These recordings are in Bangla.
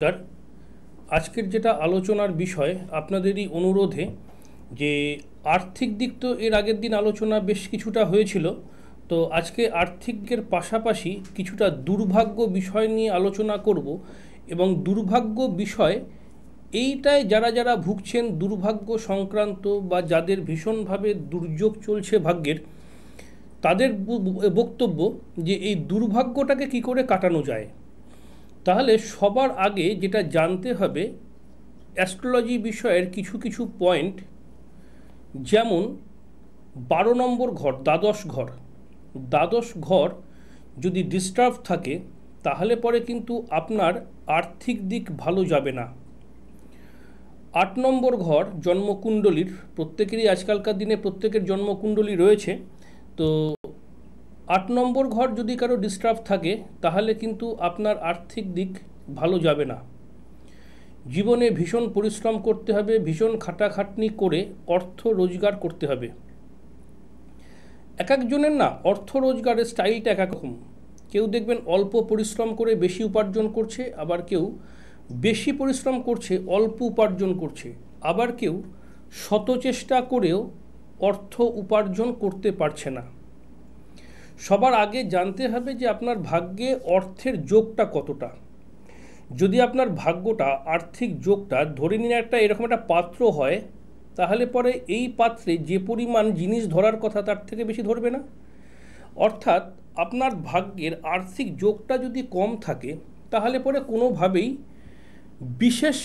নমস্কার। আজকের যেটা আলোচনার বিষয় আপনাদেরই অনুরোধে যে আর্থিক দিক তো এর আগের দিন আলোচনা বেশ কিছুটা হয়েছিল, তো আজকে আর্থিকের পাশাপাশি কিছুটা দুর্ভাগ্য বিষয় নিয়ে আলোচনা করব। এবং দুর্ভাগ্য বিষয় এইটায় যারা যারা ভুগছেন দুর্ভাগ্য সংক্রান্ত বা যাদের ভীষণভাবে দুর্যোগ চলছে ভাগ্যের, তাদের বক্তব্য যে এই দুর্ভাগ্যটাকে কি করে কাটানো যায়। তাহলে সবার আগে যেটা জানতে হবে অ্যাস্ট্রোলজি বিষয়ের কিছু কিছু পয়েন্ট, যেমন 12 নম্বর ঘর, দ্বাদশ ঘর যদি ডিস্টার্ব থাকে তাহলে পরে কিন্তু আপনার আর্থিক দিক ভালো যাবে না। 8 নম্বর ঘর জন্মকুণ্ডলীর, প্রত্যেকেরই আজকালকার দিনে প্রত্যেকের জন্মকুণ্ডলী রয়েছে, তো 8 নম্বর ঘর যদি কারো ডিস্টার্ব থাকে তাহলে কিন্তু আপনার আর্থিক দিক ভালো যাবে না। জীবনে ভীষণ পরিশ্রম করতে হবে, ভীষণ খাটাখাটনি করে অর্থ রোজগার করতে হবে। এক একজনের না অর্থ রোজগারের স্টাইলটা এক এক রকম। কেউ দেখবেন অল্প পরিশ্রম করে বেশি উপার্জন করছে, আবার কেউ বেশি পরিশ্রম করছে অল্প উপার্জন করছে, আবার কেউ শত চেষ্টা করেও অর্থ উপার্জন করতে পারছে না। সবার আগে জানতে হবে যে আপনার ভাগ্যে অর্থের যোগটা কতটা। যদি আপনার ভাগ্যটা আর্থিক যোগটা ধরে নিন একটা এরকম একটা পাত্র হয়, তাহলে পরে এই পাত্রে যে পরিমাণ জিনিস ধরার কথা তার থেকে বেশি ধরবে না। অর্থাৎ আপনার ভাগ্যের আর্থিক যোগটা যদি কম থাকে তাহলে পরে কোনোভাবেই বিশেষ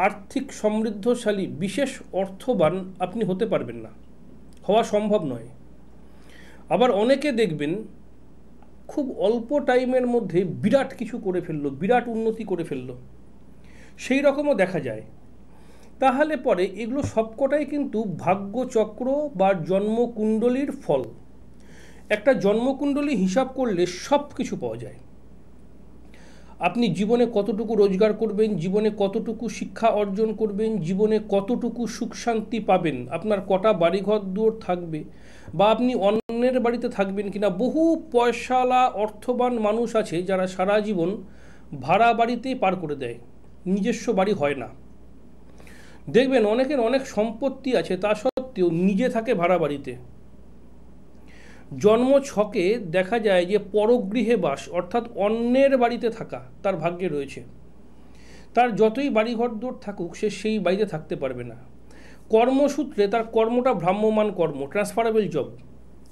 আর্থিক সমৃদ্ধশালী, বিশেষ অর্থবান আপনি হতে পারবেন না, হওয়া সম্ভব নয়। আবার অনেকে দেখবেন খুব অল্প টাইমের মধ্যে বিরাট কিছু করে ফেললো, বিরাট উন্নতি করে ফেললো, সেই রকমও দেখা যায়। তাহলে পরে এগুলো সবকটাই কিন্তু ভাগ্যচক্র বা জন্মকুণ্ডলীর ফল। একটা জন্মকুণ্ডলী হিসাব করলে সব কিছু পাওয়া যায়। আপনি জীবনে কতটুকু রোজগার করবেন, জীবনে কতটুকু শিক্ষা অর্জন করবেন, জীবনে কতটুকু সুখ শান্তি পাবেন, আপনার কটা বাড়িঘর দুয়ার থাকবে, বা আপনি অন্যের বাড়িতে থাকবেন কিনা। বহু পয়সাওয়ালা অর্থবান মানুষ আছে যারা সারা জীবন ভাড়া বাড়িতেই পার করে দেয়, নিজস্ব বাড়ি হয় না। দেখবেন অনেকের অনেক সম্পত্তি আছে, তা সত্ত্বেও নিজে থাকে ভাড়া বাড়িতে। জন্ম ছকে দেখা যায় যে পরগৃহে বাস, অর্থাৎ অন্যের বাড়িতে থাকা তার ভাগ্যে রয়েছে। তার যতই বাড়িঘর দৌড় থাকুক সে সেই বাড়িতে থাকতে পারবে না। কর্মসূত্রে তার কর্মটা ভ্রাম্যমান কর্ম, ট্রান্সফারেবল জব,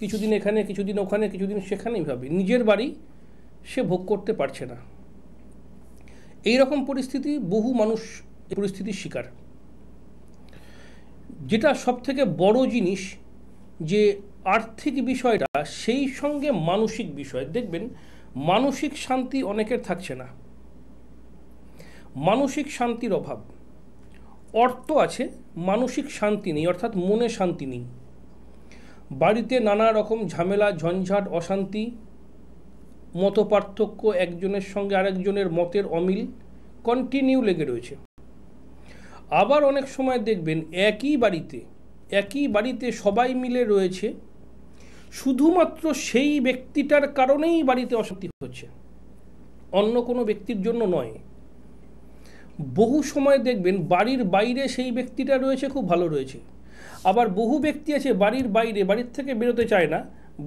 কিছুদিন এখানে কিছুদিন ওখানে কিছুদিন সেখানেই ভাবে, নিজের বাড়ি সে ভোগ করতে পারছে না। এই রকম পরিস্থিতি, বহু মানুষ এই পরিস্থিতির শিকার। যেটা সবথেকে বড় জিনিস যে আর্থিক বিষয়টা সেই সঙ্গে মানসিক বিষয়, দেখবেন মানসিক শান্তি অনেকের থাকছে না, মানসিক শান্তির অভাব। অর্থ আছে, মানসিক শান্তি নেই, অর্থাৎ মনে শান্তি নেই। বাড়িতে নানা রকম ঝামেলা ঝঞ্ঝাট অশান্তি, মত পার্থক্য, একজনের সঙ্গে আরেকজনের মতের অমিল কন্টিনিউ লেগে রয়েছে। আবার অনেক সময় দেখবেন একই বাড়িতে সবাই মিলে রয়েছে, শুধুমাত্র সেই ব্যক্তিটার কারণেই বাড়িতে অশান্তি হচ্ছে, অন্য কোনো ব্যক্তির জন্য নয়। বহু সময় দেখবেন বাড়ির বাইরে সেই ব্যক্তিটা রয়েছে, খুব ভালো রয়েছে। আবার বহু ব্যক্তি আছে বাড়ির বাইরে, বাড়ির থেকে বেরোতে চায় না,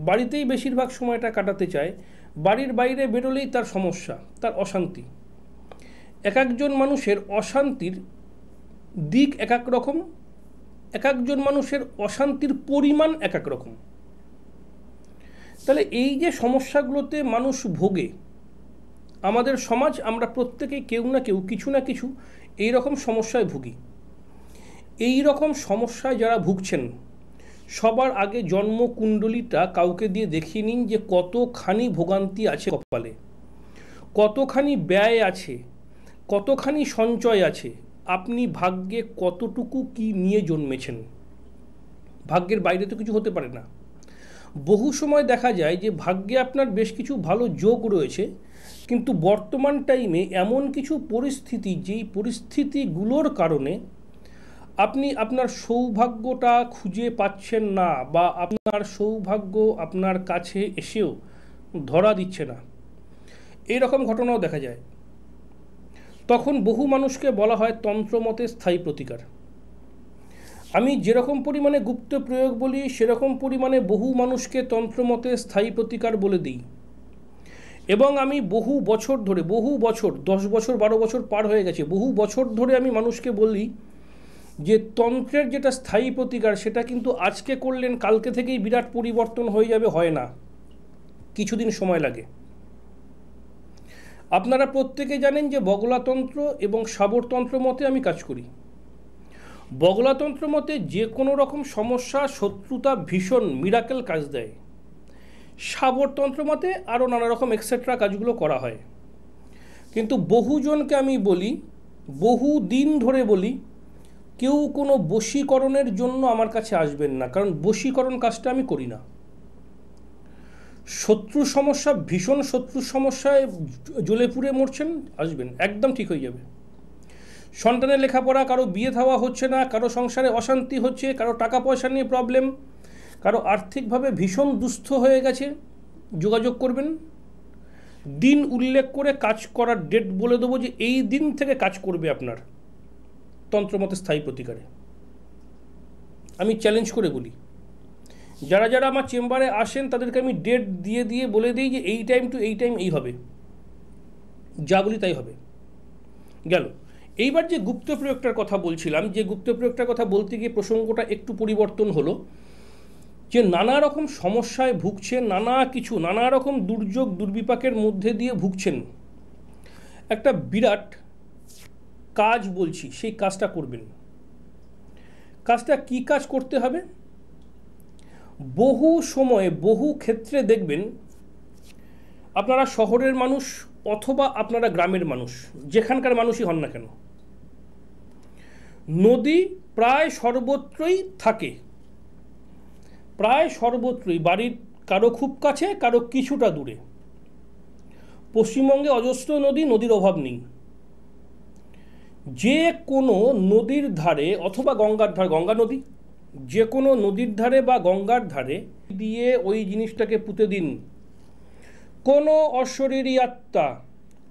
বাড়িতেই বেশিরভাগ সময়টা কাটাতে চায়, বাড়ির বাইরে বেরোলেই তার সমস্যা, তার অশান্তি। এক একজন মানুষের অশান্তির দিক এক এক রকম, এক একজন মানুষের অশান্তির পরিমাণ এক এক রকম। তাহলে এই যে সমস্যাগুলোতে মানুষ ভোগে, আমাদের সমাজ, আমরা প্রত্যেকেই কেউ না কেউ কিছু না কিছু এই রকম সমস্যায় ভুগি। এই রকম সমস্যায় যারা ভুগছেন, সবার আগে জন্মকুণ্ডলীটা কাউকে দিয়ে দেখিয়ে নিন যে কতখানি ভোগান্তি আছে কপালে, কতখানি ব্যয় আছে, কতখানি সঞ্চয় আছে, আপনি ভাগ্যে কতটুকু কি নিয়ে জন্মেছেন। ভাগ্যের বাইরে তো কিছু হতে পারে না। বহু সময় দেখা যায় যে ভাগ্যে আপনার বেশ কিছু ভালো যোগ রয়েছে, কিন্তু বর্তমান টাইমে এমন কিছু পরিস্থিতি, যেই পরিস্থিতিগুলোর কারণে আপনি আপনার সৌভাগ্যটা খুঁজে পাচ্ছেন না, বা আপনার সৌভাগ্য আপনার কাছে এসেও ধরা দিচ্ছে না। এই রকম ঘটনাও দেখা যায়। তখন বহু মানুষকে বলা হয় তন্ত্রমতে স্থায়ী প্রতিকার। আমি যেরকম পরিমাণে গুপ্ত প্রয়োগ বলি সেরকম পরিমাণে বহু মানুষকে তন্ত্রমতে স্থায়ী প্রতিকার বলে দিই। এবং আমি বহু বছর 10 বছর 12 বছর পার হয়ে গেছে, বহু বছর ধরে আমি মানুষকে বলি যে তন্ত্রের যেটা স্থায়ী প্রতিকার সেটা কিন্তু আজকে করলেন কালকে থেকেই বিরাট পরিবর্তন হয়ে যাবে, হয় না, কিছুদিন সময় লাগে। আপনারা প্রত্যেকে জানেন যে বগলাতন্ত্র এবং শাবরতন্ত্র মতে আমি কাজ করি। বগলাতন্ত্র মতে যে কোনো রকম সমস্যা, শত্রুতা, ভীষণ মিরাকেল কাজ দেয়। শাবরতন্ত্র মতে আরও নানা রকম এক্সেট্রা কাজগুলো করা হয়। কিন্তু বহুজনকে আমি বলি, বহু দিন ধরে বলি, কেউ কোনো বশীকরণের জন্য আমার কাছে আসবেন না, কারণ বশীকরণ কাজটা আমি করি না। শত্রু সমস্যা, ভীষণ শত্রু সমস্যায় জ্বলে পুড়ে মরছেন, আসবেন, একদম ঠিক হয়ে যাবে। সন্তানের লেখাপড়া, কারো বিয়ে থাওয়া হচ্ছে না, কারো সংসারে অশান্তি হচ্ছে, কারো টাকা পয়সা নিয়ে প্রবলেম, কারো আর্থিকভাবে ভীষণ দুস্থ হয়ে গেছে, যোগাযোগ করবেন। দিন উল্লেখ করে কাজ করার ডেট বলে দেবো যে এই দিন থেকে কাজ করবে আপনার তন্ত্রমতে স্থায়ী প্রতিকারে। আমি চ্যালেঞ্জ করে বলি, যারা যারা আমার চেম্বারে আসেন তাদেরকে আমি ডেট দিয়ে বলে দিই যে এই টাইম টু এই টাইম এই হবে, যা বলি তাই হবে। গেল। এইবার যে গুপ্ত প্রয়োগটার কথা বলছিলাম, যে গুপ্ত প্রয়োগটার কথা বলতে গিয়ে প্রসঙ্গটা একটু পরিবর্তন হলো, যে নানা রকম সমস্যায় ভুগছেন, নানা রকম দুর্যোগ দুর্বিপাকের মধ্যে দিয়ে ভুগছেন, একটা বিরাট কাজ বলছি, সেই কাজটা করবেন। কাজটা কি কাজ করতে হবে? বহু সময়ে বহু ক্ষেত্রে দেখবেন আপনারা শহরের মানুষ অথবা আপনারা গ্রামের মানুষ, যেখানকার মানুষই হন না কেন, নদী প্রায় সর্বত্রই থাকে, প্রায় সর্বত্রই, বাড়ির কারো খুব কাছে, কারো কিছুটা দূরে। পশ্চিমবঙ্গে অজস্র নদী, নদীর অভাব নেই। যে কোনো নদীর ধারে অথবা গঙ্গার ধারে, গঙ্গা নদী, যে কোনো নদীর ধারে বা গঙ্গার ধারে দিয়ে ওই জিনিসটাকে পুঁতে দিন। কোনো অশরীরী আত্মা,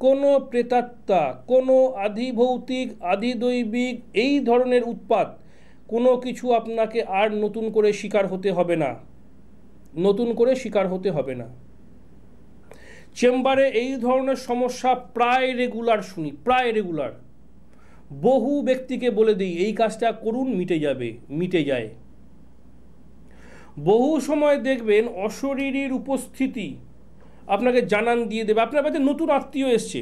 কোনো প্রেতাত্মা, কোনো আধিভৌতিক, আধিদৈবিক এই ধরনের উৎপাত কোনো কিছু আপনাকে আর নতুন করে শিকার হতে হবে না, নতুন করে শিকার হতে হবে না। চেম্বারে এই ধরনের সমস্যা প্রায় রেগুলার শুনি, প্রায় রেগুলার। বহু ব্যক্তিকে বলে দিই এই কাজটা করুন, মিটে যাবে, মিটে যায়। বহু সময় দেখবেন অশরীরীর উপস্থিতি আপনাকে জানান দিয়ে দেবে। আপনার বাড়িতে নতুন আত্মীয় এসছে,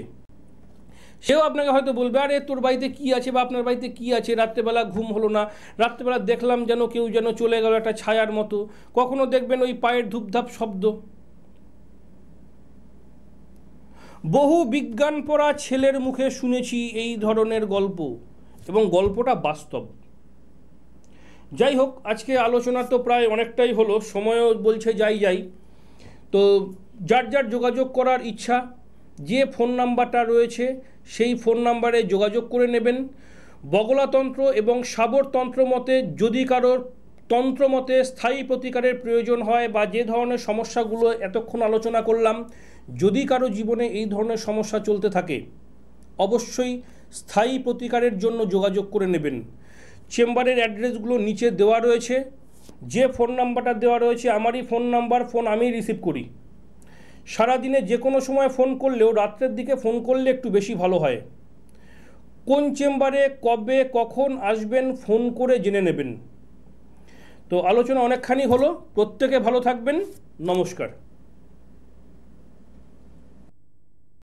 সেও আপনাকে হয়তো বলবে আরে তোর বাড়িতে কী আছে বা আপনার বাড়িতে কী আছে, রাত্রেবেলা ঘুম হলো না, রাত্রেবেলা দেখলাম যেন কেউ যেন চলে গেল একটা ছায়ার মতো, কখনো দেখবেন ওই পায়ের ধূপধাপ শব্দ। বহু বিজ্ঞান পড়া ছেলের মুখে শুনেছি এই ধরনের গল্প, এবং গল্পটা বাস্তব। যাই হোক, আজকে আলোচনা তো প্রায় অনেকটাই হলো, সময়ও বলছে যাই। তো যার যার যোগাযোগ করার ইচ্ছা, যে ফোন নাম্বারটা রয়েছে সেই ফোন নাম্বারে যোগাযোগ করে নেবেন। বগলাতন্ত্র এবং শাবরতন্ত্র মতে যদি কারোর তন্ত্রমতে স্থায়ী প্রতিকারের প্রয়োজন হয়, বা যে ধরনের সমস্যাগুলো এতক্ষণ আলোচনা করলাম, যদি কারো জীবনে এই ধরনের সমস্যা চলতে থাকে, অবশ্যই স্থায়ী প্রতিকারের জন্য যোগাযোগ করে নেবেন। চেম্বারের অ্যাড্রেসগুলো নিচে দেওয়া রয়েছে। যে ফোন নাম্বারটা দেওয়া রয়েছে আমারই ফোন নাম্বার, ফোন আমি রিসিভ করি। সারাদিনে যে কোনো সময় ফোন করলেও রাত্রের দিকে ফোন করলে একটু বেশি ভালো হয়। কোন চেম্বারে কবে কখন আসবেন ফোন করে জেনে নেবেন। তো আলোচনা অনেকখানি হলো, প্রত্যেকে ভালো থাকবেন, নমস্কার।